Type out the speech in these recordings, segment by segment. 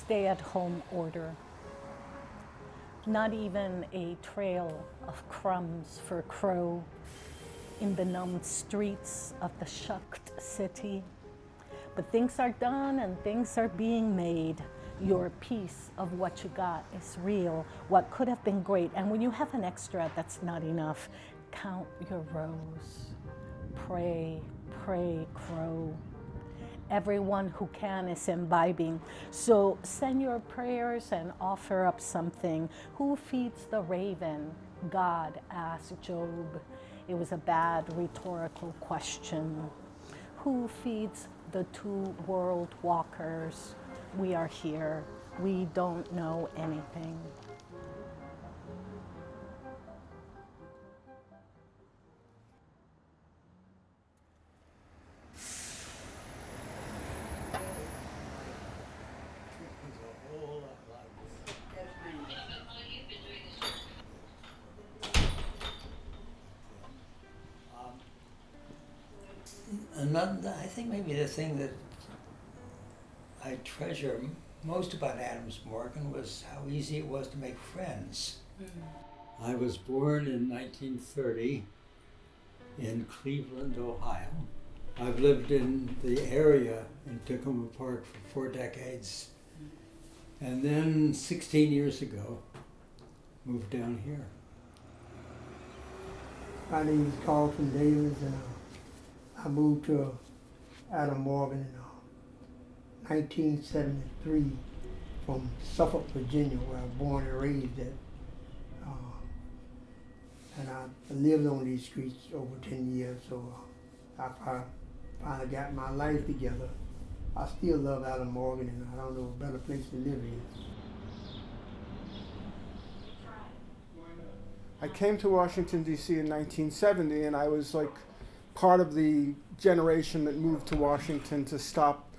stay-at-home order. Not even a trail of crumbs for crow in the numbed streets of the shucked city. But things are done and things are being made. Your piece of what you got is real, what could have been great. And when you have an extra that's not enough, count your rows. Pray, pray, crow. Everyone who can is imbibing. So send your prayers and offer up something. Who feeds the raven? God asked Job. It was a bad rhetorical question. Who feeds the two world walkers? We are here. We don't know anything. I think maybe the thing that I treasure most about Adams Morgan was how easy it was to make friends. I was born in 1930 in Cleveland, Ohio. I've lived in the area in Tacoma Park for 4 decades. And then 16 years ago, moved down here. My name is Carlton Davis, and I moved to Adam Morgan in 1973 from Suffolk, Virginia, where I was born and raised at. And I lived on these streets over 10 years, so after I finally got my life together, I still love Adam Morgan, and I don't know a better place to live in. I came to Washington, D.C. in 1970, and I was like part of the generation that moved to Washington to stop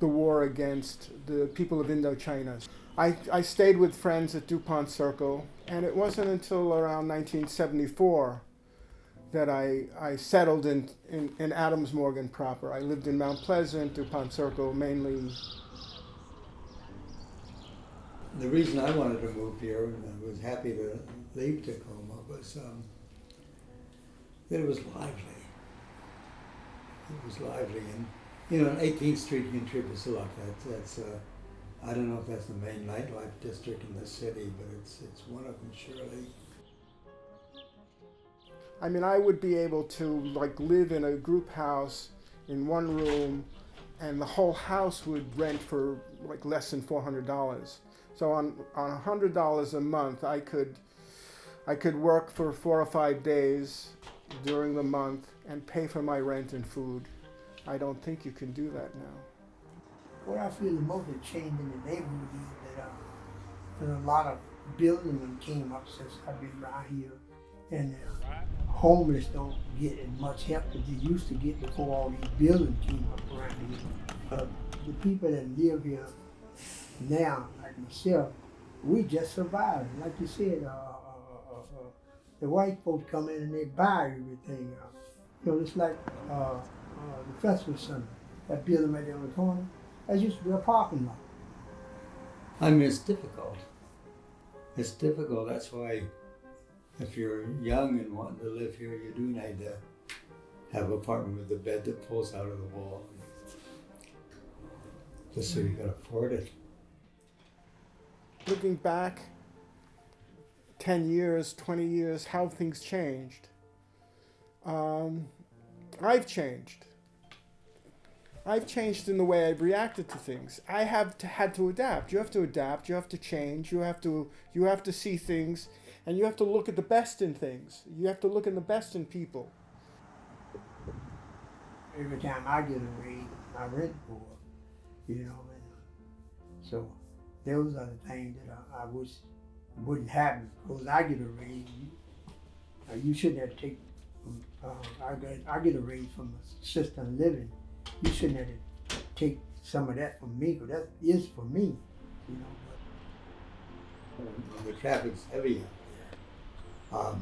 the war against the people of Indochina. I stayed with friends at DuPont Circle, and it wasn't until around 1974 that I settled in Adams Morgan proper. I lived in Mount Pleasant, DuPont Circle mainly. The reason I wanted to move here, and I was happy to leave Tacoma, was that it was lively. It was lively, and you know, 18th Street contributes a lot. That's I don't know if that's the main nightlife district in the city, but it's one of them surely. I mean, I would be able to like live in a group house in one room, and the whole house would rent for like less than $400. So on $100 a month, I could work for 4 or 5 days during the month and pay for my rent and food. I don't think you can do that now. What I feel the most has changed in the neighborhood is that there's a lot of buildings came up since I've been around here, and homeless don't get as much help as they used to get before all these buildings came up around here. The people that live here now, like myself, we just survive. Like you said, the white folks come in and they buy everything. You know, it's like the festival center, that building right there on the corner. That used to be a parking lot. I mean, it's difficult. It's difficult. That's why if you're young and wanting to live here, you do need to have an apartment with a bed that pulls out of the wall, just so you can afford it. Looking back 10 years, 20 years, how things changed. I've changed. I've changed in the way I've reacted to things. I have had to adapt. You have to adapt. You have to change. You have to see things, and you have to look at the best in things. You have to look at the best in people. Every time I get a raise, I rent more, you know. And so those are the things that I wish wouldn't happen. Because I get a raise, you shouldn't have to take. I get a raise from assisted living. You shouldn't have to take some of that from me, because that is for me, you know. When the traffic's heavy out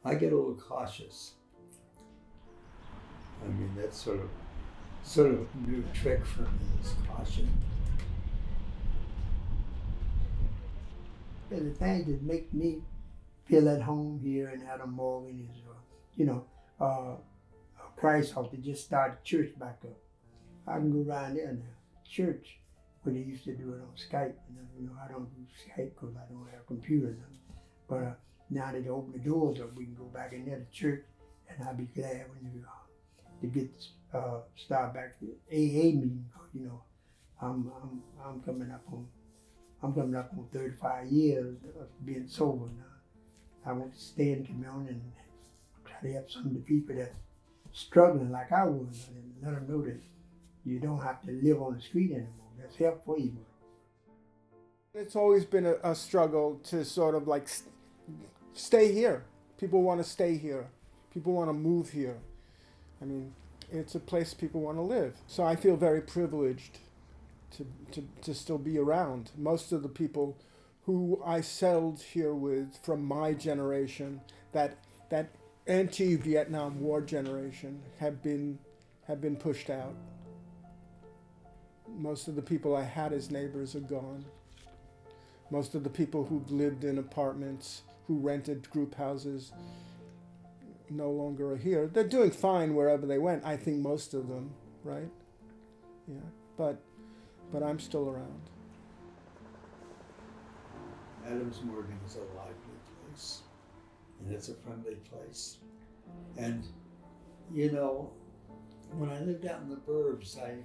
there, I get a little cautious. I mean, that's sort of a new trick for me is caution. the thing that make me feel at home here in Adam Morgan is, Christ House. They just started church back up. I can go around there now. Church, where they used to do it on Skype. And, I don't do Skype because I don't have a computer now. But now that they open the doors up, we can go back in there to church, and I'll be glad when you to get start back the AA meeting. I'm coming up on 35 years of being sober now. I want to stay in communion and try to help some of the people that struggling like I was, and let them know that you don't have to live on the street anymore. That's help for you. It's always been a struggle to sort of like stay here. People want to stay here. People want to move here. I mean, it's a place people want to live. So I feel very privileged to still be around. Most of the people who I settled here with from my generation, that anti-Vietnam War generation, have been pushed out. Most of the people I had as neighbors are gone. Most of the people who've lived in apartments, who rented group houses, no longer are here. They're doing fine wherever they went, I think most of them, right? Yeah, but I'm still around. Adams Morgan is a lively place, and it's a friendly place. And, when I lived out in the burbs, I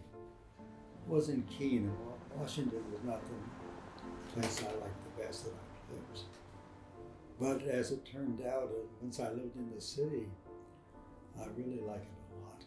wasn't keen. Washington was not the place I liked the best that I lived. But as it turned out, once I lived in the city, I really like it a lot.